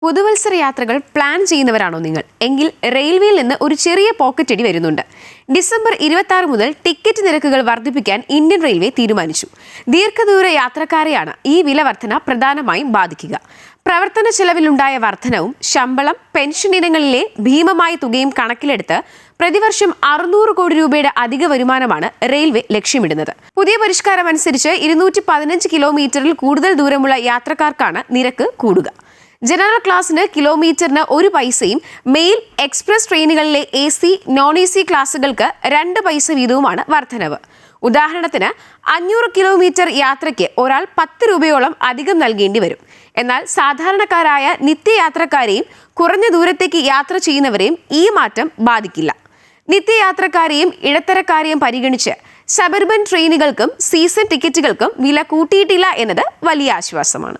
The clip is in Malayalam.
പുതുവത്സര യാത്രകൾ പ്ലാൻ ചെയ്യുന്നവരാണോ നിങ്ങൾ? എങ്കിൽ റെയിൽവേയിൽ നിന്ന് ഒരു ചെറിയ പോക്കറ്റ് അടി വരുന്നുണ്ട്. ഡിസംബർ 26 മുതൽ ടിക്കറ്റ് നിരക്കുകൾ വർദ്ധിപ്പിക്കാൻ ഇന്ത്യൻ റെയിൽവേ തീരുമാനിച്ചു. ദീർഘദൂര യാത്രക്കാരെയാണ് ഈ വില വർധന പ്രധാനമായും ബാധിക്കുക. പ്രവർത്തന ചെലവിലുണ്ടായ വർധനവും ശമ്പളം, പെൻഷൻ ഇനങ്ങളിലെ ഭീമമായ തുകയും കണക്കിലെടുത്ത് പ്രതിവർഷം 600 കോടി രൂപയുടെ അധിക വരുമാനമാണ് റെയിൽവേ ലക്ഷ്യമിടുന്നത്. പുതിയ പരിഷ്കാരം അനുസരിച്ച് 215 കിലോമീറ്ററിൽ കൂടുതൽ ദൂരമുള്ള യാത്രക്കാർക്കാണ് നിരക്ക് കൂടുക. ജനറൽ ക്ലാസ്സിന് കിലോമീറ്ററിന് 1 പൈസയും മെയിൽ, എക്സ്പ്രസ് ട്രെയിനുകളിലെ AC, നോൺ AC ക്ലാസുകൾക്ക് 2 പൈസ വീതവുമാണ് വർധനവ്. ഉദാഹരണത്തിന് 500 കിലോമീറ്റർ യാത്രയ്ക്ക് ഒരാൾ 10 രൂപയോളം അധികം നൽകേണ്ടി വരും. എന്നാൽ സാധാരണക്കാരായ നിത്യയാത്രക്കാരെയും കുറഞ്ഞ ദൂരത്തേക്ക് യാത്ര ചെയ്യുന്നവരെയും ഈ മാറ്റം ബാധിക്കില്ല. നിത്യയാത്രക്കാരെയും ഇടത്തരക്കാരെയും പരിഗണിച്ച് സബർബൻ ട്രെയിനുകൾക്കും സീസൺ ടിക്കറ്റുകൾക്കും വില കൂട്ടിയിട്ടില്ല എന്നത് വലിയ ആശ്വാസമാണ്.